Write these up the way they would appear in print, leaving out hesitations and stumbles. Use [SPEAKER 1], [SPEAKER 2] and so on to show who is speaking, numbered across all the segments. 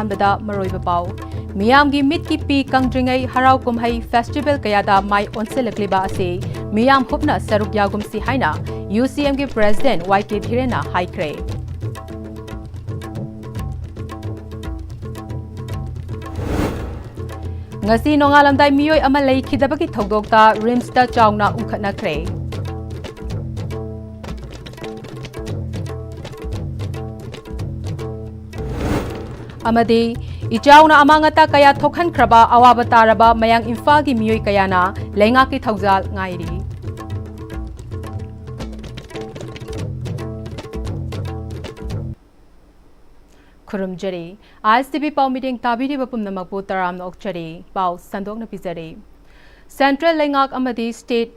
[SPEAKER 1] ꯃꯇꯥꯡꯗ ꯃꯔꯣꯏꯕ ꯄꯥꯎ ꯃꯤꯌꯥꯝꯒꯤ ꯃꯤꯠꯀꯤ ꯄꯤ ꯀꯪꯗ꯭ꯔꯤꯉꯩ ꯍꯔꯥꯎ ꯀꯨꯝꯍꯩ ꯐꯦꯁꯇꯤꯚꯦꯜ ꯀꯌꯥꯗ ꯃꯥꯏ ꯑꯣꯟꯁꯤꯜꯂꯛꯂꯤꯕ ꯑꯁꯤ ꯃꯤꯌꯥꯝ ꯍꯨꯞꯅ ꯁꯔꯨꯛ ꯌꯥꯒꯨꯝꯁꯤ ꯍꯥꯏꯅ UCMꯒꯤ ꯄ꯭ꯔꯦꯁꯤꯗꯦꯟꯠ YK ꯙꯤꯔꯦꯟꯅ ꯍꯥꯏꯈ꯭ꯔꯦ ngasi nongalamdai miyoi ama leikidabagi thodokta rimsta chauna unkhatnakre amadi ichauna amangata kaya thokhankraba awaba taraba mayang imphagi miyoi kayana leingaki thaujal ngairi Kurumjari, ISTV Pau meeting tabiri bapum namakpu taram na okchari, Pau sandok na pizari. Central Lengak Amadi State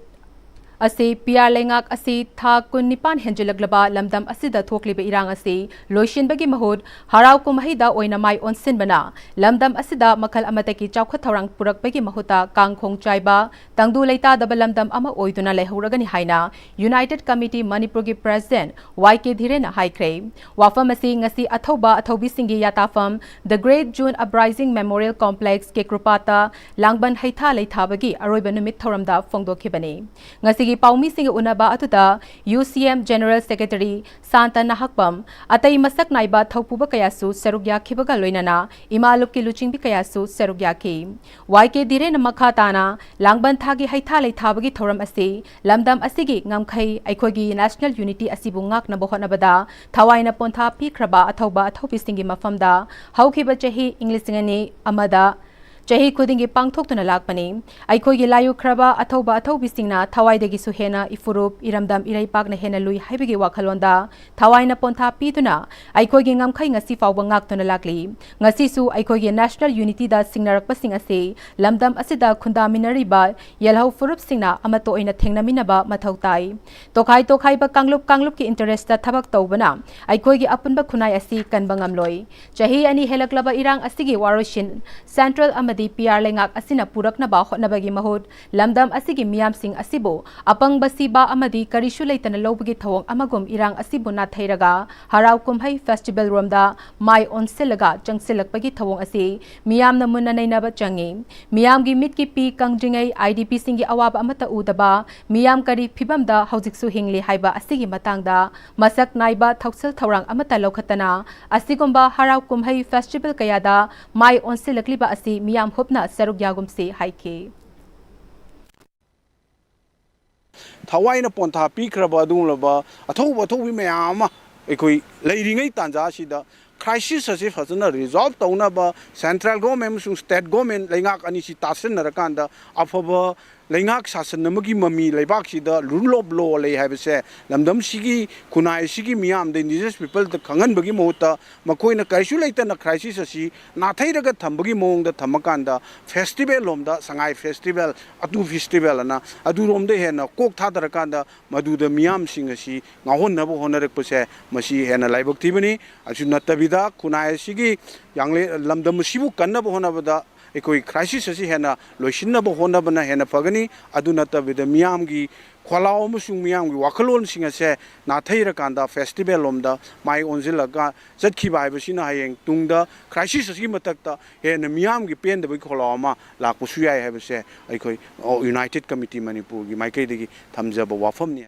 [SPEAKER 1] Asi PR Lengak Asi Tha Kun Nipan Henjelaglaba Lamdam Asida Thokliba Irang Asi, Loishin Bagi Mahud, Harau Kumahida Oina Mai Onsin Bana, Lamdam Asida Makal Amataki Chaukat Tharang Purak Bagi Mahuta, Kang Khong Chaiba, Tangdu Leita Daba Lamdam Ama Oiduna Lehuragani Haina, United Committee Manipuri President YK Dhirena Haikre, Wafamasi Ngasi Athoba Athobi Singi Yatafam, The Great June Uprising Memorial Complex Kekrupata, Langban Haita Leita Bagi, Aroibanumit Thoramda Fongdokibani. Ngasi Paumi Sing Unaba Atuda, UCM General Secretary Santa Nahakpam, Atay Masak Naiba Thaupuba Kayasu, Serugya Kibaga Loinana, Imaluki Luching Bikayasu, Serugyaki. YK Dire Namakatana, Langban Thagi Haitale Tabagi Thoram Asi, Lamdam Asigi, Ngamkai, Aikogi National Unity Asibungak Nabohonabada, Tawaina Ponta Pikraba, Atoba, Atopisingi Mafamda, Haukiba Jahi, Englishingani, Amada. Jahi Kudingi Pangtok to Nalakpani, Aikogi Layu Kraba, Atoba Atobisina, Tawai de Gisuhena, Ifurup, Iramdam Iraipak na Hena Lui, Haibigi Wakalonda, Tawaina Ponta Pituna, Aikogi Ngamkai Ngasifa Wangak to Nalakli, Ngasisu, Aikogi National Unity da Singnarak Pasing Ase, Lamdam Asida Kunda Minariba, Yelho Furup Singna, Amato in a Tengna Minaba, Matautai, Tokai ba Kanglup ki interest da Tabak Tobana, Aikogi Apunba Kunai Asi, Kanbangamloy, Jahi ani Helaklaba Irang Asigi Waroshin, Central Amadi PR Lengak Asina Purak na ba Nabagi Mahud, Lamdam Asigi Miam Sing Asibo, Apang Basiba Amadi Karishulay Tanalobagi Tawang Amagum Irang Asibo na Thairaga, Harau Kumhay Festival Romda, Mai on Silaga, Jangsilak Bagi Tawang Asi, Miam na Munanay Naba Jangi, Miam gi Mitki Pi Kangjingay IDP Singi Awab Amata Udaba, Miam Kari Pibamda Hauziksu Hingli Haiba Asigi Matangda, Masak Naiba Tauksel Tawang Amata Lokatana, Asigumba Harau Kumhay Festival Kayada, Mai on Silakliba Asi, Miam Hupna Saruk Yagumsi Haike.
[SPEAKER 2] Tawaina Ponta Pikraba Dunlaba, Atoba Tobi Mayama, Equi, Lady Tanja Shida, crisis as if has not resolved Tonaba, Central Government, State Government, Langak Anishi Tasan Narakanda, Afaba. Lengak sasan namagi mami lebak sida rule of law lay have say lamdam sigi kunai sigi miam the indigenous people the kangan bagi mohta makoi na kaisulaita na crisis asi na thairaga thambagi mong da thamakanda festival lomda sangai festival atu festival na adu romde hena kok thadarakanda madu da miam sing asi ngahon na bo honarak pose masi hena laibak tibani asu natabida kunai sigi yangle lamdam sibu kanna bo honabada Ekoi crisis asi hena loishinna bo hona bana hena pagani aduna tabida miyamgi khwalao musung miyamgi wakalon singa se na thaira kanda festival lomda mai onzilaga jatkhi bai basina hayeng tungda crisis asi matakta hena miyamgi pen da bi khwalao ma lakpu suyai habse ekoi United Committee Manipur gi mai kai degi thamjaba wafam ni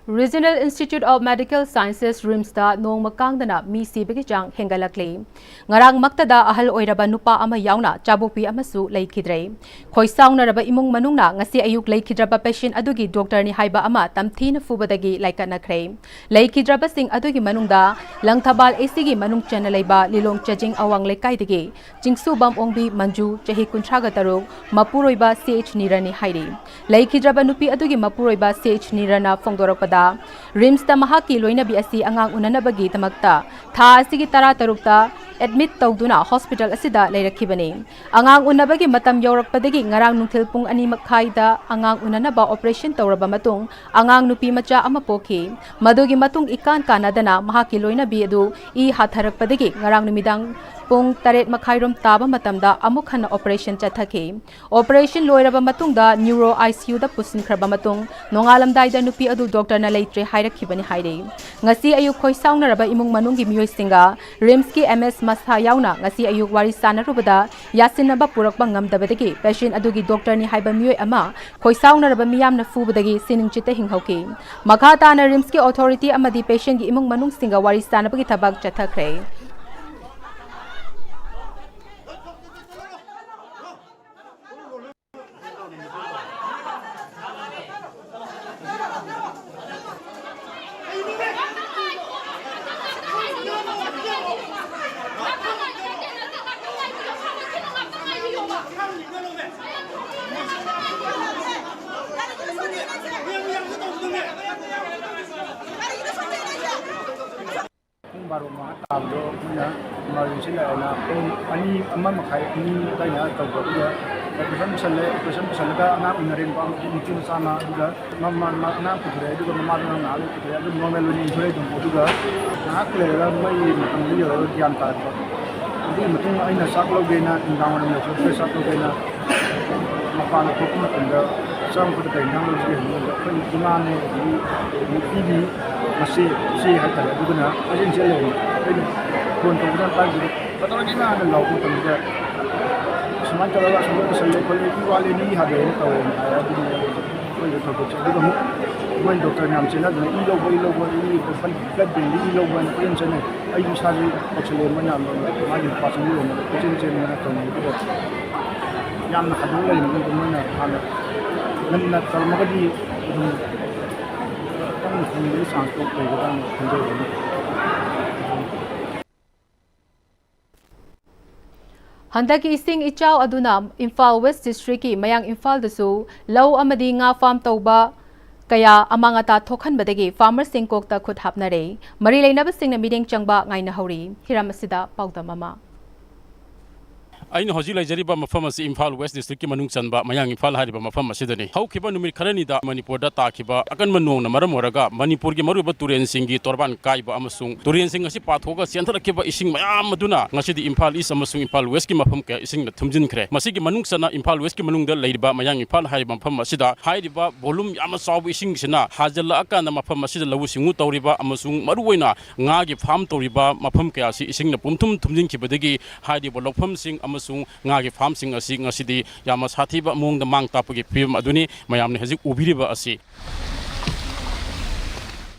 [SPEAKER 1] Regional Institute of Medical Sciences RIMSda Nong Makangdana Mi Sibagi Jang Hengalakli. Ngarang Maktada Ahal Oiraba Nupa Ama Yauna, Chabupi Amasu Laikidre. Khoisang na raba imong manungna ngasi ayuk Laikidraba patient adugi Dr. ni Haiba Ama Tamthina Fubadagi Laikanakre. Laikidraba Sing adugi manungda Langthabal ACG Manung Chanalaiba Lilong Chajing Awang Lekaidagi. Jingsu Bam Ongbi Manju Jahi Kunchaga Taruk Mapuroiba CH Nirani Hairi. Laikidraba Nupi adugi Mapuroiba CH Nirana Fongdorok RIMS ta mahaki loina bi asi angang unanabagi tamakta tha asigi tara tarukta admit tawduna hospital asida leirakibani angang unabagi matam yaurakpadagi ngarang nungthil pung ani makhai da angang unanaba operation tawraba matung angang nupi macha ama pokhi madugi matung ikan kanadana mahaki loina bi adu I hatharakpadagi ngarang numidang pung taret makhairom taba matamda amuk hana operation chathaki operation loiraba matungda neuro ICU da pusin khraba matung nongalamdai da nupi adu doctor na leitre hairakibani haire ngasi ayuk khoi saunaraba imung manunggi miyoi singa rims ki MS Masa yauna ngasi ayuk wari sanarubada yasinaba purakba ngamdabadagi patient adugi doctor ni haiba miyoi ama khoi saunaraba miyamna fubadagi sining chite hinghoki makha tana rims ki authority amadi patient gi imung manung singa wari sanabagi thabak chathakre
[SPEAKER 3] baru makan do punya melalui sini na ani amma makai ini tanya tahu juga pesan ka anak unarin pa mungkin sana juga mama anak putri juga mama anak putri itu normal ini putri itu juga anak lera mai macam dia gian ta jadi macam aina saklo gena indang na so saklo gena makan ko kuma tanda sang putri yang lagi kan gimana ini masih ada juga na aja jalan ini pun tujuan pagi betul gimana lau pun juga semua kalau semua keselip kalau itu wali ini ada ini tahu kalau itu tahu jadi kamu bukan dokter yang cina dengan ilo ini bukan blood bank ilo bukan yang cina ayu sahaja keselip mana maju pasang ilo cina mana tahu itu yang nak dulu ini mana ada nak kalau mau di ini sangat berperan penting.
[SPEAKER 1] Handaki ising ichaw aduna Imphal West District ki mayang Imphal dasu law amadi nga farm tawba kaya amangata thokhan badagi farmer singkok ta khut hapnare mari leinaba singna meeting changba ngaina hori hiramasida pawda mama
[SPEAKER 4] aina hoji laijariba mafam asi Imphal West District ki manung chanba mayang Imphal hariba mafam asidani haukiba numit kharani da Manipur da takiba akan manung na maram oraga Manipur ki maruba turen singi torban kaiba amasung turen sing asi pathoga siantharakiba ising mayam maduna ngasi di Imphal East amasung Imphal West ki mafam ka ising na thumjin khre masigi manung sana Imphal West ki manung da leiba mayang Imphal hariba mafam asida hariba volume yama sawu ising sina hajalla akana mafam asida lawu singu tawriba amasung maruwaina nga gi farm tawriba mafam ka asi ising na pumthum thumjin khibadagi hariba lokfam sing ngagi farm sing asi ngasidi yama sathiba mung da mang tapagi film aduni mayamne hajik ubiriba asi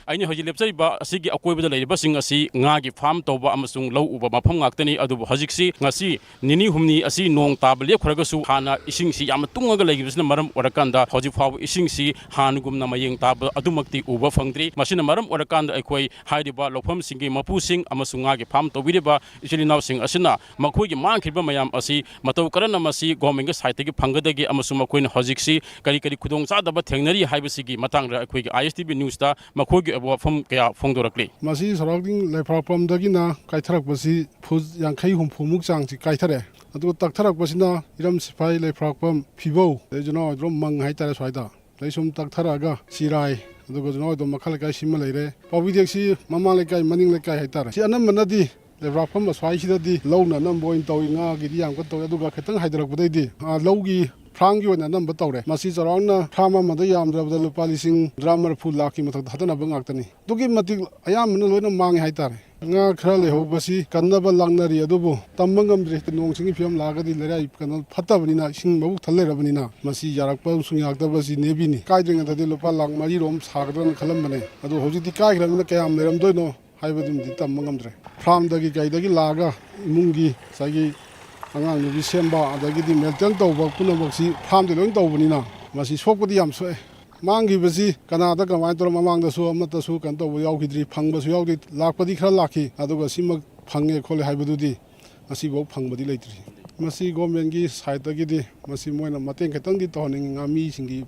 [SPEAKER 4] aini hoji lepsariba asigi akoibada leiba sing asi ngagi farm toba amasung law uba mafam ngaktani adubu hajiksi ngasi nini humni asi nong tabale khuragasu hana ising si yama tungaga leigibsna maram orakanda hoji faw ising si hanugumna mayeng tab adumakti uba fangdri masina maram orakanda aikoi haidiba lokfam singi mapu sing amasung ngagi farm tobiriba isilinaw sing asina makhoigi mangkhriba mayam asi matau karana masi gomenga saitegi phangadagi amasung makoina hojiksi kari khudong sadaba thengnari haibasigi matangra aikhoigi ISTV news ta makhoigi from kaya phongdorakli
[SPEAKER 5] masi surrounding leprapam dagina kaitharak basi phuz yankhai humphumuk changchi kaithare adu taktarak basina iram sipai leprapam phibo lejono rom mang haitare swaida leisum taktharaga sirai adu gojono do makhal kai simma leire pawideksi mama lekai maning lekai haitare si anam manadi leprapam swai sidadi lowna namboin tawinga gidi yam ko taw aduga khetang haidarak budai lowgi फ्रांगी होना number तौरे Masih चराउना from मद यामद्रबद लुपा लिसिंग drummer full lucky मथक हदना बंगाक्तनी दुगी मति अयामन लोइना मांगे हाइतारे nga khra le ho basi kannaba langnari adubu tambangam dre nong singi fiam lagadi lerai kanal phatabani na sing mabu thalle rabani na masi yarakpa sung yakta basi nebi ni kai dring da lupa lang mari rom sagdan khalam bane adu hoji di kai khram na kayam leram doino haibadum di tambangam dre from dagi kai dagi laga mungi sagi angang nubi semba adagi di meltel tawba punabaksi farm de loin tawbani na masi sokpadi yam soe mangi basi kanada kamai tor mamang da su amata su kan to yaw khidri phangba su yaw di lakpadi khra lakhi aduga simak phange khole haibadudi asi bo phangbadi leitri masi government gi side gi di masi moina mateng khetang di to ning ngami singi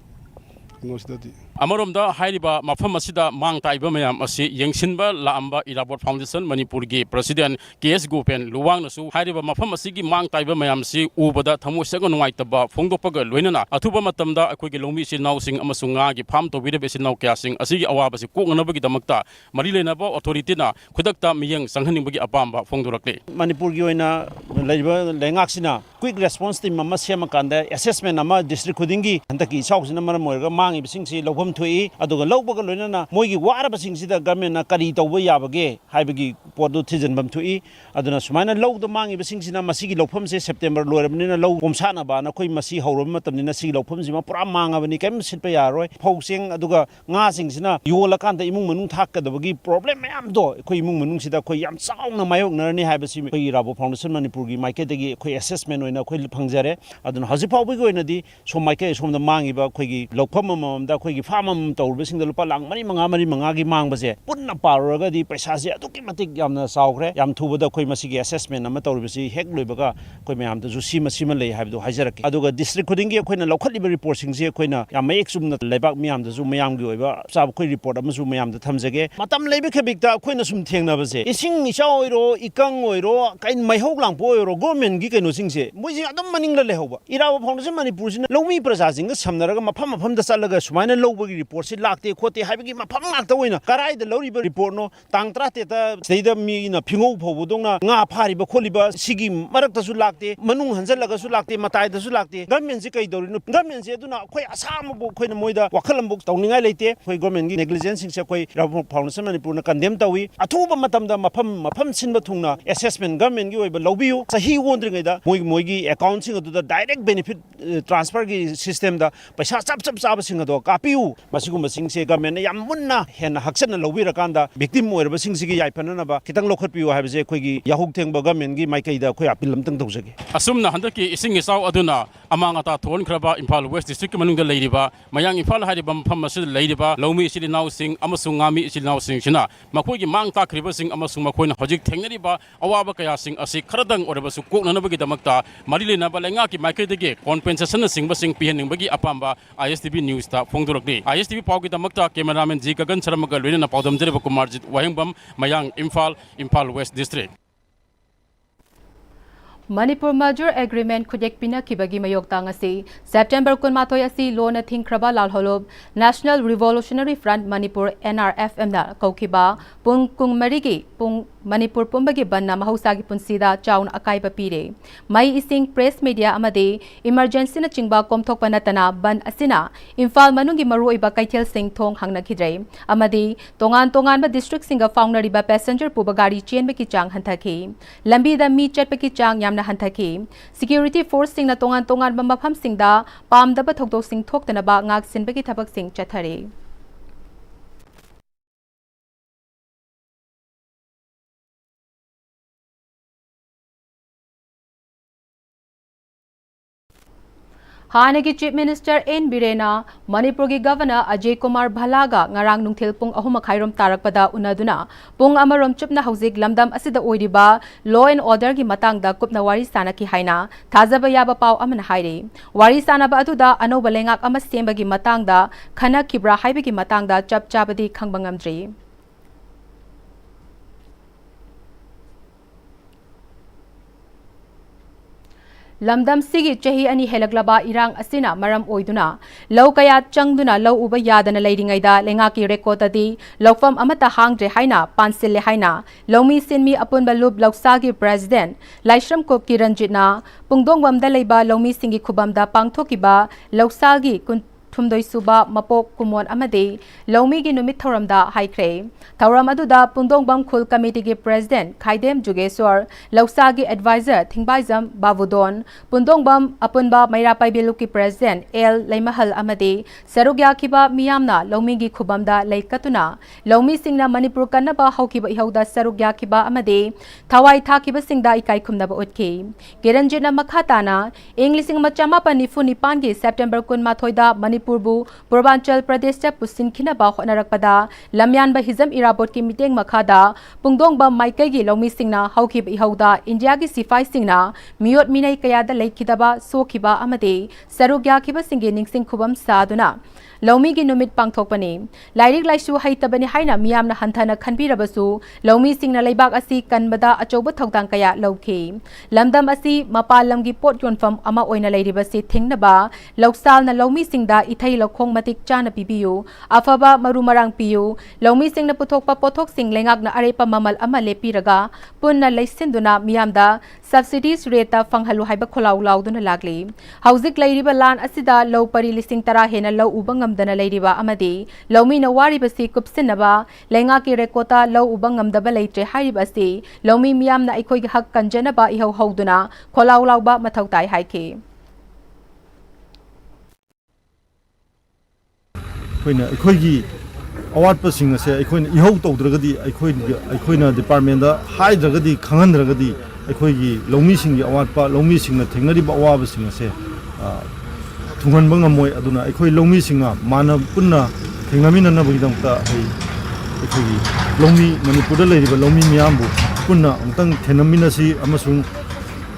[SPEAKER 5] no sidati
[SPEAKER 4] Amaromda hairiba mafam asida mang taiba mayam asi yengsinba laamba Irabot Foundation Manipur gi President KS Gopen luwang nasu hairiba mafam asigi mang taiba mayam si ubada thamosaga nungaitaba phongdopaga loinana athuba matamda akoigi longmi sinau sing amasunga gi pham to bide besinau kya sing asigi awaba si koknabagi damakta mari lenaba authority na khudakta miyang sanghaningbagi apamba phongdorakle
[SPEAKER 6] Manipur gi oina leiba lengaksina quick response team ama sema kanda assessment ama district khudingi handaki sausina maram moirga mangi bisingsi lobham thui aduga lobbaga loinana moigi waraba singsida government na kari tawba yabage haibagi podu thijanbam thui aduna sumaina lobda mangi bisingsina masigi lobham se September loirabnina lob komsana ba na khoi masi hauram matamnina sigi lobham sima pura mangabani kem sitpa yaroi phosing aduga nga singsina yola kanda imung manung thakadabagi problem mayam do khoi imung manung sida khoi yam chaungna mayok narani haibasi khoi Irabot Foundation Manipur gi maiketagi khoi assessment oina khoi phangjare aduna haji phawbi go oinadi som maike somda mangiba khoi gi lobham mamamda khoi gi farm tawrubasingda lupa lang mari manga gi mangbase punna paruraga di paisa se aduki matik yamna saukre yam thubada khoi masigi assessment ama tawrubasi hek loibaga khoi mayam da sima lei haibdo haijaraki aduga district khudingi khoina lokhaliba report singse khoina yam mayek sumna leibak miyam da zu mayam gi oiba sab khoi report ama zu mayam da thamjage matam leibe khebikta khoina sum thengna base ising isha oiro ikang oiro kain maihok lang po oiro government gi kaino singse moji adum maning la lehoba Irabot Foundation Manipur sina lomi praja sing samnaraga mafam da salaga sumaina lobagi report si lakte khote haibagi mafam ngakta oina karai da loriba report no tang 30 ta seida mi na phingou phobudongna nga phariba kholiba sigi marakta su lakte manung hanjalaga su lakte matai da su lakte government si kai dorino government si aduna khoi asam bu khoina moida wakhalam bu tawningai leite khoi government gi negligence sing se khoi Irabot Foundation Manipur na condemn tawi athuba matamda mafam sinba thungna assessment government gi oiba lobiu sahi wondringai da moigi account sing adu da direct benefit transfer gi system da paisa chap chaba sing ado kapiu masigum sing se government yam munna hen haksana lobira kanda victim oirba sing sigi yaipanana ba kitang lokhat piu haibse khoi gi yahuk thengba government gi maikai da khoi apil lamtang tawjage
[SPEAKER 4] asumna handaki ising isau aduna amanga ta thon khraba Imphal West District ki manungda leiriba mayang Imphal hariba mafam asid leiriba lomi sili naw sing amasung ngami sili naw sing sina makoi gi mang ta khriba sing amasung makoina hojik thengnariba awaba kaya sing asi kharadang oreba su koknanabagi damakta marilena balenga ki maikai dege compensation sing basing piheningbagi apamba ISTV news ta phongdorakni ISTV pawgi damakta cameraman G Gagan Sharmaga loina pawdam jere Kumarjit Wahengbam mayang Imphal West District
[SPEAKER 1] Manipur Merger Agreement khudek pina kibagi mayokta ngasi September 12 asi lona thingkraba lalholob National Revolutionary Front Manipur NRFM na kaukiba pung kung marigi pung Manipur pumbagi banna mahusagi punsida chaun akai papire mai ising press media amade emergency na chingba komthok panatana ban asina Imphal manungi maruiba kaithel sing thong hangna khidrei amade tongan ba district singa foundry ba passenger pubagari chain ki chang hanthaki lambi da mi chat ki chang yamna hanthaki security force sing na tongan ba mafam singda pamdaba thokdok sing thoktana ba ngak sinbagi thabak sing chathare Hanagi Chief Minister N. Birena, Manipur gi Governor Ajay Kumar Bhalaga ngarang nungthil pung ahuma khairom tarakpada unaduna pung amarom chupna haujik lamdam asida oiriba law and order gi matangda kupna wari sanaki haina thajaba yaba paw amana haire wari sanaba atuda anoba lengak ama sembagi matangda khana kibra haibagi matangda chap chabadi khangbangamdri Lamdam sigi chahi ani helaglaba irang asina maram oiduna law kaya changduna law uba yadana leiringaida lengaki rekotadi lawfam amata hangdre haina pansille haina lawmi sinmi apunba lub lawsagi president Laishram Kop Kiranjitna pungdongwamda leiba lawmi singi khubamda pangthokiba lawsagi thumdoi suba mapok kumon amade lawmi gi numit thoramda haikre thoram aduda pungdongbam khul committee gi president Khaidem Jugeshwar lawsa gi advisor Thingbaijam Bavudon pungdongbam apunba Mairapai Beluki president L Laimahal amade sarugya khiba miyamna lawmi gi khubamda leikatuna lawmi singna Manipur kanaba haukiba ihauda sarugya khiba amade thawai thakiba singda ikai khumnaba utke Kiranjina makhatana English machama panifuni pangi September 12 da Purbu Purbanchal Pradesh cha pusin khina ba honarakpada lamyan ba hizam Irabot ki miteng makhada pungdong ba maikai gi lawmi singna haukhib ihauda India gi sifai singna miot minai kaya da leikhidaba sokhiba amade sarugya khiba singe ningsing khubam saduna ꯂꯧꯃꯤꯒꯤ ꯅꯨꯃꯤꯠ ꯄꯥꯡꯊꯣꯛꯄꯅꯤ ꯂꯥꯏꯔꯤꯛ ꯂꯥꯏꯁꯨ ꯍꯩꯇꯕꯅꯤ ꯍꯥꯏꯅ ꯃꯤꯌꯥꯝꯅ ꯍꯟꯊꯅ ꯈꯟꯕꯤꯔꯕꯁꯨ ꯂꯧꯃꯤꯁꯤꯡꯅ ꯂꯩꯕꯥꯛ ꯑꯁꯤ ꯀꯟꯕꯗ ꯑꯆꯧꯕ ꯊꯧꯗꯥꯡ ꯀꯌꯥ ꯂꯧꯈꯤ ꯂꯝꯗꯝ ꯑꯁꯤ ꯃꯄꯥꯟ ꯂꯝꯒꯤ ꯄꯣꯠ ꯌꯣꯟꯐꯝ ꯑꯃ ꯑꯣꯏꯅ ꯂꯩꯔꯤꯕꯁꯤ ꯊꯤꯡꯅꯕ ꯂꯧꯁꯥꯜꯅ ꯂꯧꯃꯤꯁꯤꯡꯗ ꯏꯊꯩ ꯂꯧꯈꯣꯡ ꯃꯇꯤꯛ ꯆꯥꯅ ꯄꯤꯕꯤꯌꯨ ꯑꯐꯕ ꯃꯔꯨ ꯃꯔꯥꯡ ꯄꯤꯌꯨ ꯂꯧꯃꯤꯁꯤꯡꯅ ꯄꯨꯊꯣꯛꯄ ꯄꯣꯠꯊꯣꯛꯁꯤꯡ ꯂꯩꯉꯥꯛꯅ ꯑꯔꯦꯞꯄ ꯃꯃꯜ ꯑꯃ ꯂꯦꯞꯄꯤꯔꯒ ꯄꯨꯟꯅ ꯂꯩꯁꯤꯟꯗꯨꯅ ꯃꯤꯌꯥꯝꯗ ꯁꯕꯁꯤꯗꯤꯁ ꯔꯦꯠꯇ ꯐꯪꯍꯜꯂꯨ ꯍꯥꯏꯕ ꯈꯣꯜꯂꯥꯎ ꯂꯥꯎꯗꯨꯅ ꯂꯥꯛꯂꯤ ꯍꯧꯖꯤꯛ ꯂꯩꯔꯤꯕ ꯂꯥꯟ ꯑꯁꯤꯗ ꯂꯧ ꯄꯔꯤ 10,000 ꯍꯦꯟꯅ ꯂꯧ ꯎꯕ ꯉꯝꯗꯅ ꯂꯩꯔꯤꯕ ꯑꯃꯗꯤ ꯂꯧꯃꯤꯅ ꯋꯥꯔꯤꯕꯁꯤ ꯀꯨꯞꯁꯤꯟꯅꯕ ꯂꯩꯉꯥꯛꯀꯤ ꯔꯦꯀꯣꯔꯗꯇ ꯂꯧ ꯎꯕ ꯉꯝꯗꯕ ꯂꯩꯇ꯭ꯔꯦ ꯍꯥꯏꯔꯤꯕ ꯑꯁꯤ ꯂꯧꯃꯤ ꯃꯤꯌꯥꯝꯅ ꯑꯩꯈꯣꯏꯒꯤ ꯍꯛ ꯀꯟꯖꯅꯕ ꯏꯍꯧ ꯍꯧꯗꯨꯅ ꯈꯣꯜꯂꯥꯎ ꯂꯥꯎꯕ ꯃꯊꯧ ꯇꯥꯏ ꯍꯥꯏꯈꯤ
[SPEAKER 7] ꯑꯩꯈꯣꯏꯒꯤ ꯑꯋꯥꯠꯄꯁꯤꯡ ꯑꯁꯦ ꯑꯩꯈꯣꯏꯅ ꯏꯍꯧ ꯇꯧꯗ꯭ꯔꯒꯗꯤ ꯑꯩꯈꯣꯏꯅ ꯗꯤꯄꯥꯔꯠꯃꯦꯟꯗ ꯍꯥꯏꯗ꯭ꯔꯒꯗꯤ ꯈꯪꯍꯟꯗ꯭ꯔꯒꯗꯤ ꯑꯩꯈꯣꯏꯒꯤ ꯂꯧꯃꯤꯁꯤꯡꯒꯤ ꯑꯋꯥꯠꯄ ꯂꯧꯃꯤꯁꯤꯡꯅ ꯊꯦꯡꯅꯔꯤꯕ ꯑꯋꯥꯕꯁꯤꯡ ꯑꯁꯦ ꯊꯨꯡꯍꯟꯕ ꯉꯝꯃꯣꯏ ꯑꯗꯨꯅ ꯑꯩꯈꯣꯏ ꯂꯧꯃꯤꯁꯤꯡꯅ ꯄꯨꯟꯅ ꯊꯦꯡꯅꯃꯤꯟꯅꯅꯕꯒꯤꯗꯃꯛꯇ ꯑꯩꯈꯣꯏꯒꯤ ꯂꯧꯃꯤ ꯃꯅꯤꯄꯨꯔꯗ ꯂꯩꯔꯤꯕ ꯂꯧꯃꯤ ꯃꯤꯌꯥꯝꯕꯨ ꯄꯨꯟꯅ ꯑꯃꯨꯛꯇꯪ ꯊꯦꯡꯅꯃꯤꯟꯅꯁꯤ ꯑꯃꯁꯨꯡ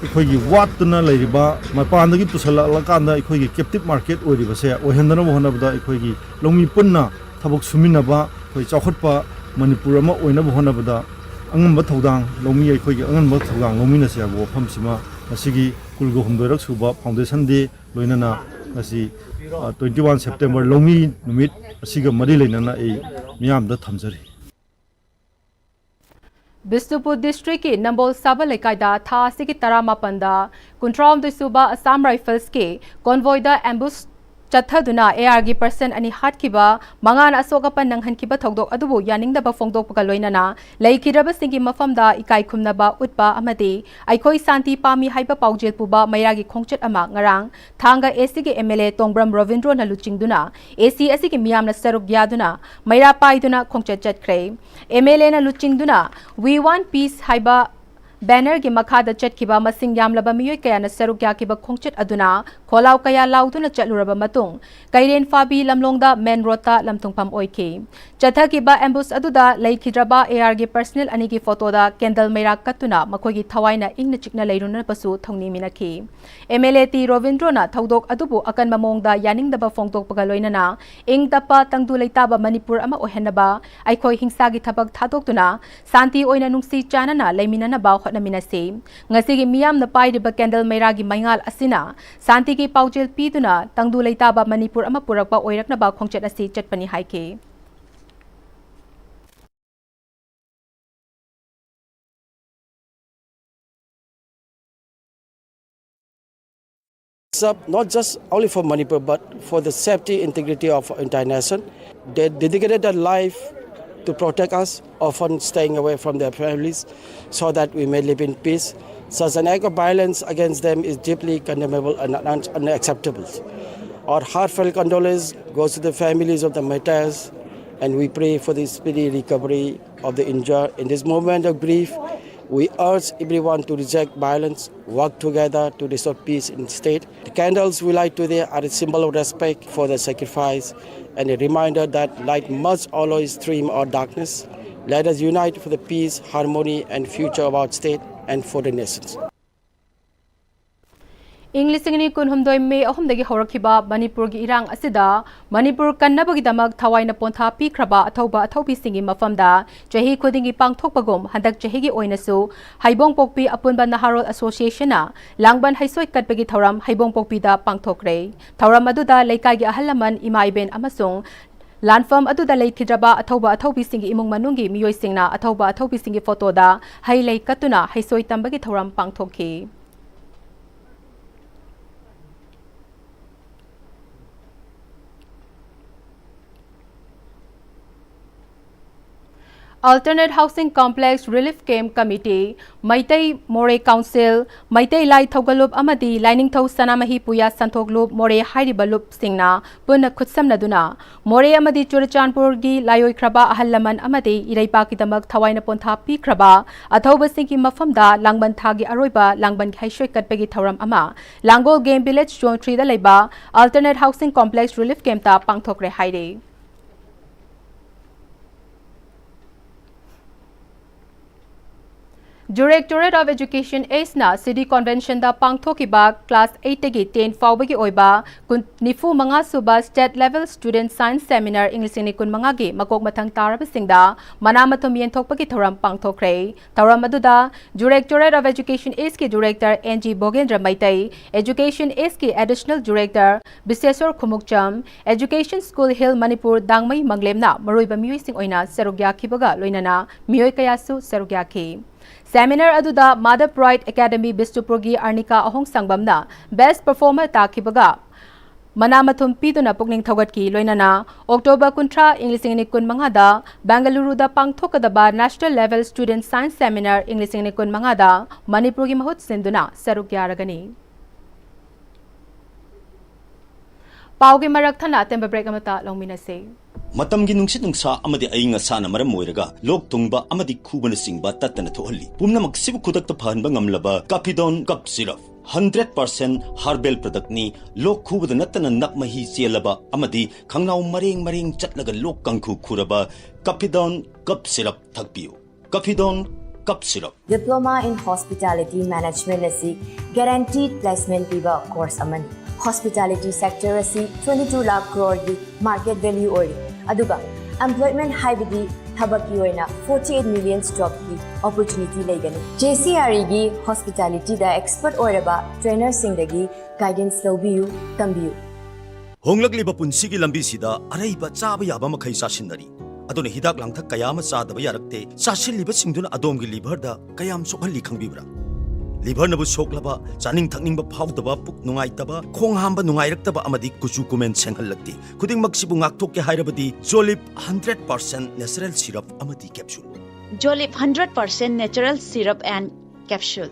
[SPEAKER 7] ꯑꯩꯈꯣꯏꯒꯤ ꯋꯥꯠꯇꯨꯅ ꯂꯩꯔꯤꯕ ꯃꯄꯥꯟꯗꯒꯤ ꯄꯨꯁꯜꯂꯛꯂꯀꯥꯟꯗ ꯑꯩꯈꯣꯏꯒꯤ ꯀꯦꯞꯇꯤꯞ ꯃꯥꯔꯀꯦꯠ ꯑꯣꯏꯔꯤꯕꯁꯦ ꯑꯣꯏꯍꯟꯗꯅꯕ ꯍꯣꯠꯅꯕꯗ ꯑꯩꯈꯣꯏꯒꯤ ꯂꯧꯃꯤ ꯄꯨꯟꯅ ꯊꯕꯛ ꯁꯨꯃꯤꯟꯅꯕ ꯑꯩꯈꯣꯏ ꯆꯥꯎꯈꯠꯄ ꯃꯅꯤꯄꯨꯔ ꯑꯃ ꯑꯣꯏꯅꯕ ꯍꯣꯠꯅꯕꯗ ꯑꯉꯝꯕ ꯊꯧꯗꯥꯡ ꯂꯧꯃꯤ ꯑꯩꯈꯣꯏꯒꯤ ꯑꯉꯝꯕ ꯊꯧꯗꯥꯡ ꯂꯧꯃꯤꯟꯅꯁꯤ ꯍꯥꯏꯕ ꯋꯥꯐꯝꯁꯤꯃ ꯉꯁꯤꯒꯤ ꯀꯨꯜꯒ 9ꯔꯛ ꯁꯨꯕ ꯐꯥꯎꯟꯗꯦꯁꯟ ꯗꯦ ꯂꯣꯏꯅꯅ ꯉꯁꯤ 21 ꯁꯦꯞꯇꯦꯝꯕꯔ ꯂꯧꯃꯤ ꯅꯨꯃꯤꯠ ꯑꯁꯤꯒ ꯃꯔꯤ ꯂꯩꯅꯅ ꯑꯩ ꯃꯤꯌꯥꯝꯗ ꯊꯝꯖꯔꯤ
[SPEAKER 1] ꯕꯤꯁꯅꯨꯄꯨꯔ ꯗꯤꯁꯇ꯭ꯔꯤꯛꯀꯤ ꯅꯝꯕꯣꯜ ꯁꯥꯕ ꯂꯩꯀꯥꯏꯗ ꯊꯥ ꯑꯁꯤꯒꯤ 19ꯗ 39 ꯁꯨꯕ ꯑꯁꯥꯝ ꯔꯥꯏꯐꯜꯁꯀꯤ ꯀꯣꯟꯚꯣꯏꯗ ꯑꯦꯝꯕꯨꯁ ꯆꯠꯊꯗꯨꯅ ARꯒꯤ ꯄꯔꯁꯟ ꯑꯅꯤ ꯍꯥꯠꯈꯤꯕ ꯃꯉꯥꯅ ꯑꯁꯣꯛ ꯑꯄꯟ ꯅꯪꯍꯟꯈꯤꯕ ꯊꯧꯗꯣꯛ ꯑꯗꯨꯕꯨ ꯌꯥꯅꯤꯡꯗꯕ ꯐꯣꯡꯗꯣꯛꯄꯒ ꯂꯣꯏꯅꯅ ꯂꯩꯈꯤꯗ꯭ꯔꯕꯁꯤꯡꯒꯤ ꯃꯐꯝꯗ ꯏꯀꯥꯏ ꯈꯨꯝꯅꯕ ꯎꯠꯄ ꯑꯃꯗꯤ ꯑꯩꯈꯣꯏ ꯁꯥꯟꯇꯤ ꯄꯥꯝꯃꯤ ꯍꯥꯏꯕ ꯄꯥꯎꯖꯦꯜ ꯄꯨꯕ ꯃꯩꯔꯥꯒꯤ ꯈꯣꯡꯆꯠ ꯑꯃ ꯉꯔꯥꯡ ꯊꯥꯡꯒ ACꯒꯤ MLA ꯇꯣꯡꯕ꯭ꯔꯝ ꯔꯣꯕꯤꯟꯗ꯭ꯔꯣꯅ ꯂꯨꯆꯤꯡꯗꯨꯅ AC ꯑꯁꯤꯒꯤ ꯃꯤꯌꯥꯝꯅ ꯁꯔꯨꯛ ꯌꯥꯗꯨꯅ ꯃꯩꯔꯥ ꯄꯥꯏꯗꯨꯅ ꯈꯣꯡꯆꯠ ꯆꯠꯈ꯭ꯔꯦ MLAꯅ ꯂꯨꯆꯤꯡꯗꯨꯅ We Want Peace ꯍꯥꯏꯕ ꯕꯦꯅꯔꯒꯤ ꯃꯈꯥꯗ ꯆꯠꯈꯤꯕ ꯃꯁꯤꯡ ꯌꯥꯝꯂꯕ ꯃꯤꯑꯣꯏ ꯀꯌꯥꯅ ꯁꯔꯨꯛ ꯌꯥꯈꯤꯕ ꯈꯣꯡꯆꯠ ꯑꯗꯨꯅ ꯈꯣꯜꯂꯥꯎ ꯀꯌꯥ ꯂꯥꯎꯗꯨꯅ ꯆꯠꯂꯨꯔꯕ ꯃꯇꯨꯡ ꯀꯩꯔꯦꯟ ꯐꯥꯕꯤ ꯂꯝꯂꯣꯡꯗ ꯃꯦꯟ ꯔꯣꯗꯇ ꯂꯝꯊꯨꯡꯐꯝ ꯑꯣꯏꯈꯤ ꯆꯠꯊꯈꯤꯕ ꯑꯦꯝꯕꯨꯁ ꯑꯗꯨꯗ ꯂꯩꯈꯤꯗ꯭ꯔꯕ ARꯒꯤ ꯄꯔꯁꯅꯦꯜ ꯑꯅꯤꯒꯤ ꯐꯣꯇꯣꯗ ꯀꯦꯟꯗꯜ ꯃꯩꯔꯥ ꯀꯠꯇꯨꯅ ꯃꯈꯣꯏꯒꯤ ꯊꯋꯥꯏꯅ ꯏꯪꯅ ꯆꯤꯛꯅ ꯂꯩꯔꯨꯅꯕꯁꯨ ꯊꯧꯅꯤꯃꯤꯟꯅꯈꯤ MLA ꯇꯤ ꯔꯣꯕꯤꯟꯗ꯭ꯔꯣꯅ ꯊꯧꯗꯣꯛ ꯑꯗꯨꯕꯨ ꯑꯀꯟꯕ ꯃꯑꯣꯡꯗ ꯌꯥꯅꯤꯡꯗꯕ ꯐꯣꯡꯗꯣꯛꯄꯒ ꯂꯣꯏꯅꯅ ꯏꯪ ꯇꯞꯄ ꯇꯪꯗꯨ ꯂꯩꯇꯥꯕ ꯃꯅꯤꯄꯨꯔ ꯑꯃ ꯑꯣꯏꯍꯟꯅꯕ ꯑꯩꯈꯣꯏ ꯍꯤꯡꯁꯥꯒꯤ ꯊꯕꯛ ꯊꯥꯗꯣꯛꯇꯨꯅ ꯁꯥꯟꯇꯤ ꯑꯣꯏꯅ ꯅꯨꯡꯁꯤ ꯆꯥꯟꯅꯅ ꯂꯩꯃꯤꯟꯅꯅꯕ ꯍꯣꯠꯅꯃꯤꯟꯅꯁꯤ ꯉꯁꯤꯒꯤ ꯃꯤꯌꯥꯝꯅ ꯄꯥꯏꯔꯤꯕ ꯀꯦꯟꯗꯜ ꯃꯩꯔꯥꯒꯤ ꯃꯩꯉꯥꯜ ꯑꯁꯤꯅ ꯁꯥꯟꯇꯤꯒꯤ ꯄꯥꯎꯖꯦꯜ ꯄꯤꯗꯨꯅ ꯇꯪꯗꯨ ꯂꯩꯇꯥꯕ ꯃꯅꯤꯄꯨꯔ ꯑꯃ ꯄꯨꯔꯛꯄ ꯑꯣꯏꯔꯛꯅꯕ ꯈꯣꯡꯆꯠ ꯑꯁꯤ ꯆꯠꯄꯅꯤ ꯍꯥꯏꯈꯤ
[SPEAKER 8] It's up not just only for Manipur but for the safety integrity of our entire nation. They dedicated their life to protect us, often staying away from their families so that we may live in peace. Such an act of violence against them is deeply condemnable and unacceptable. Our heartfelt condolence goes to the families of the martyrs and we pray for the speedy recovery of the injured. In this moment of grief, we urge everyone to reject violence, work together to restore peace in the state. The candles we light today are a symbol of respect for the sacrifice and a reminder that light must always stream out darkness. Let us unite for the peace, harmony and future of our state and for the nations.
[SPEAKER 1] Englishingni kunhumdoi May 3 haurakhiba Manipur gi irang asida Manipur kannabagidamag thawaina pontha pikraba athauba athaubisingi mafamda chahi khudingi pangthokpagum handak chahigi oinasu haibong pokpi apunba naharol association na langban haisoi katpagi thauram haibong pokpi da pangthokre thauram aduda leikai gi ahalaman imaiben amasung Lanfam aduda leikidraba athauba athaubisingi imung manungi miyoisingna athauba athaubisingi photoda hailei katuna haisoi tambagi thauram pangthokhi Alternate Housing Complex Relief Camp Committee, Maitai More Council, Maitai Lai Thogalup Amadi, Lining Thau Sanamahi Puya Santoglup, More Haidibalup Singna, Puna Kutsam Naduna, More Amadi Churachanpurgi, Layoi Kraba Ahalaman Amadi, Iraipaki Damak Tawaina Ponta Pi Kraba, Athoba Sinki Mafamda, Langban Thagi Aroiba, Langban Haishwekat Pegi Tauram Ama, Langol Game Village John Tree the Leba, Alternate Housing Complex Relief Camp Ta Pangthokre Haide. Directorate of Education ACE-na City Convention da pangthokiba Class 8 tagi 10 faubagi oiba nifu manga suba State Level Student Science Seminar English ni kun manga gi makok mathang tarabasingda manamathum yenthokpagi thoram pangthokre thoram aduda Directorate of Education ACE ki Director NG Bogendra Maitai Education ACE ki Additional Director Bisesor Khumukcham Education School Hill Manipur Dangmai Manglemna maroiba miyoising oina serugya khibaga loinana miyoy kayasu serugya khi Seminar aduda Mother Pride Academy Bistupurgi Arnika Ahong Sangbamna Best Performer Takibaga Manamathum Piduna Pugning Thogatki Loinana October Kuntra English ni kun mangada Bangalore da pangthokadaba National Level Student Science Seminar English ni kun mangada Manipurgi mahut sinduna sarukyaragani Paugi marak thana temba break amata longminase
[SPEAKER 9] Matamgi nungsit nungsa amadi ayinga sana maram moiraga lok tungba amadi khubana singba tatana thohalli pumna maksibu khudakta phanba ngamlaba Capidon cup syrup 100% herbal product ni lok khubada natana nakmahi chelaba amadi khangnaw mareng chatlaga lok kangkhu khuraba Capidon cup syrup thakpiu Capidon cup syrup
[SPEAKER 10] Diploma in Hospitality Management asi guaranteed placement piba course amani Hospitality sector asi 22 lakh crore gi market value ori aduga employment haibidi thabaki oina 48 million job ki opportunity leigani JCRE gi hospitality da expert oraba trainer sing dagi guidance lobiyu tambiyu
[SPEAKER 9] honglakliba punsigi lambi sida araiba chaba yaba makhai sasinari adone hidak langthak kayama chadaba yarakte chasilliba singduna adomgi liver da kayam sokhalli khangbibra liver nabu soklaba chaning thakningba phawdaba puk nungaitaba khong hamba nungairaktaba amadi kuchu kumen senghallakti khuding maksibu ngakthok ke hairabadi Jolip 100% natural syrup amadi capsule
[SPEAKER 11] Jolip 100% natural syrup and capsule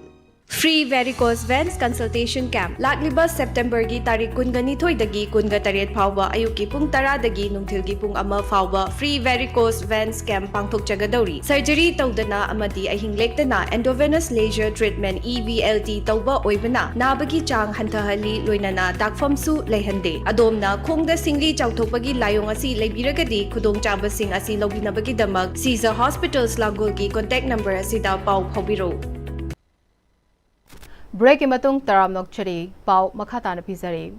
[SPEAKER 12] Free varicose veins consultation camp Lakliba September gi tarik kungani thoi dagi kunga taret phawba ayuki pung tara dagi nungthil gi pung ama phawba free varicose veins camp pangthok chagadori surgery tawdana amadi ahing lektana endovenous laser treatment EVLT tawba oibana nabagi chang hantahali loinana dakfam su leihande adomna khongda singli chawthokpagi layong asi leibiragadi khudong chaba sing asi lobinabagi damak Caesar Hospitals Lagol gi contact number asida paw phawbiro
[SPEAKER 1] Break imatung taram nokchari pau makhatana pizari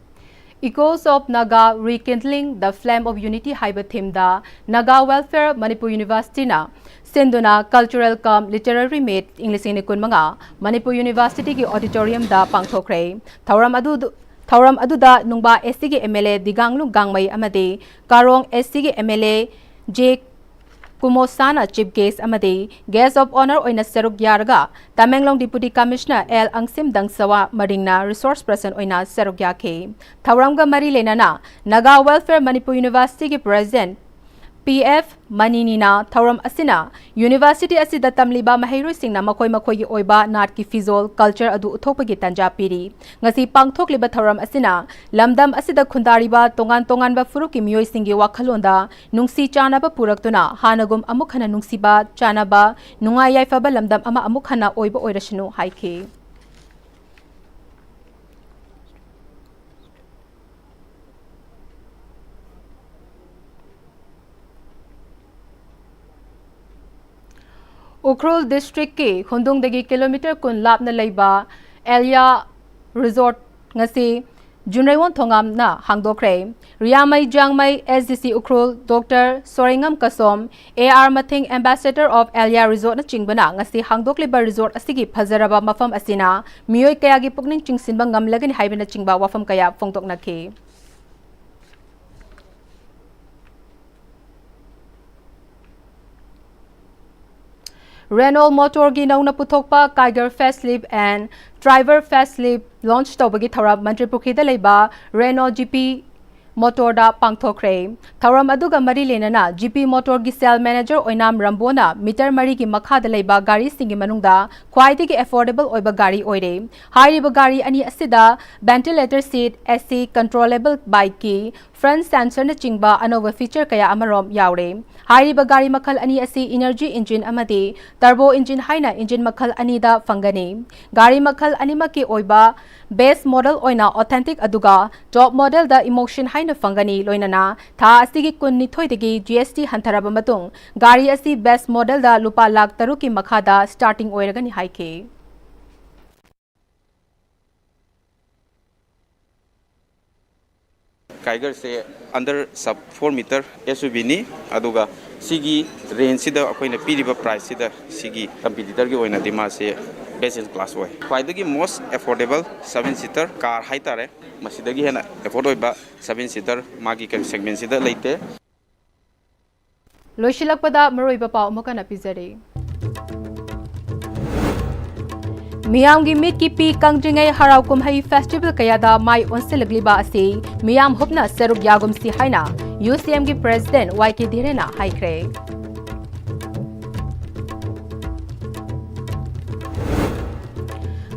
[SPEAKER 1] Echoes of Naga Rekindling the Flame of Unity haiba theme da Naga Welfare Manipur University na Sinduna Cultural Cum Literary Meet English ni kun manga Manipur University ki auditorium da pangthokre Thauram aduda nungba SC ki MLA Diganglu Gangmai amade Karong SC ki MLA J Kumosana Chief Guest amadi Guest of Honor oina seruk yarga Tamenglong Deputy Commissioner L Angsim Dangsawa Maringna Resource Person oina seruk yake Thauramga mari lenana Naga Welfare Manipur University ki President PF Maninina Thauram asina University asida tamliba mahairu singna makoi gi oiba nat ki fizol culture adu uthopagi tanja piri ngasi pangthokliba Thauram asina lamdam asida khundariba tongan ba furu ki miyoi singi wakhalonda nungsi chanaba puraktuna hanagum amukhana nungsiba chanaba nungai yaifaba lamdam ama amukhana oiba oirashinu haike Ukhrul District ki Hundung dagi kilometer kun lapna leiba Elia Resort ngasi Junraiwon thongam na hangdokre Riyamai Jangmai SDC Ukhrul Dr. Soringam Kasom AR Mathing Ambassador of Elia Resort na chingbana ngasi hangdokliba resort asigi phazaraba mafam asina miyoi kaya gi pukning chingsinba ngamlagani haibena chingba wafam kaya phongtok nakhi Renault Motor gi nauna puthokpa Tiger Facelift and Driver Facelift launch tawbagi thorab Mantri Pukhida leiba Renault GP Motor da pangthokre Thoram aduga mari lenana GP Motor gi sales manager oinam Rambona meter mari gi makha da leiba gari singi manungda khwaidigi affordable oiba gari oire hairiba gari ani asida ventilator seat AC controllable bike ki front sensor na chingba anova feature kaya amarom yaure hairiba gari makhal ani asi energy engine amadi turbo engine haina engine makhal ani da fangani gari makhal ani maki oiba base model oina authentic aduga top model da emotion haina ꯂꯣꯏꯅ ꯐꯪꯒꯅꯤ ꯂꯣꯏꯅꯅ ꯊꯥ ꯑꯁꯤꯒꯤ 22ꯗꯒꯤ GST ꯍꯟꯊꯔꯕ ꯃꯇꯨꯡ ꯒꯥꯔꯤ ꯑꯁꯤ ꯕꯦꯁ ꯃꯣꯗꯦꯜꯗ ꯂꯨꯄꯥ ꯂꯥꯈ 6ꯀꯤ ꯃꯈꯥꯗ ꯁ꯭ꯇꯥꯔꯇꯤꯡ ꯑꯣꯏꯔꯒꯅꯤ ꯍꯥꯏꯈꯤ
[SPEAKER 13] Kiger se under sub 4 meter SUV ni aduga sigi range sida akoina piriba price sida sigi competitor gi oina dima se best in class way kwaidagi most affordable 7 seater car haitare masidagi hena afford oiba 7 seater magi segment sida leite
[SPEAKER 1] loishilakpada maroiba paw amaka na pizare Miyamgi mitki pi kangjingai harau kumhai festival kayada mai onsilagliba ase miyam hopna saruk yagum si haina UCM gi president YK Dhirena haikre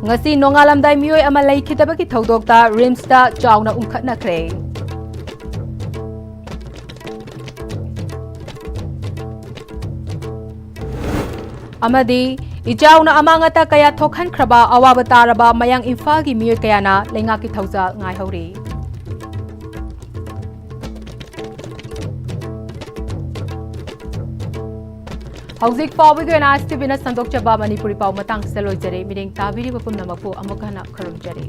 [SPEAKER 1] ngasi nongalamdai mioi ama laikhitabagi thodokta rims da chawna umkhatnakre amadi Ijauna amangata kaya thokhan khraba awaba taraba mayang Imphal gi mioi kayana lenga ki thauza ngai hori Hauzik fawi go Noon-Istv na sandok chaba Manipuri paw matang seloi jare mireng tabiri bapum namapu amokana kharum jare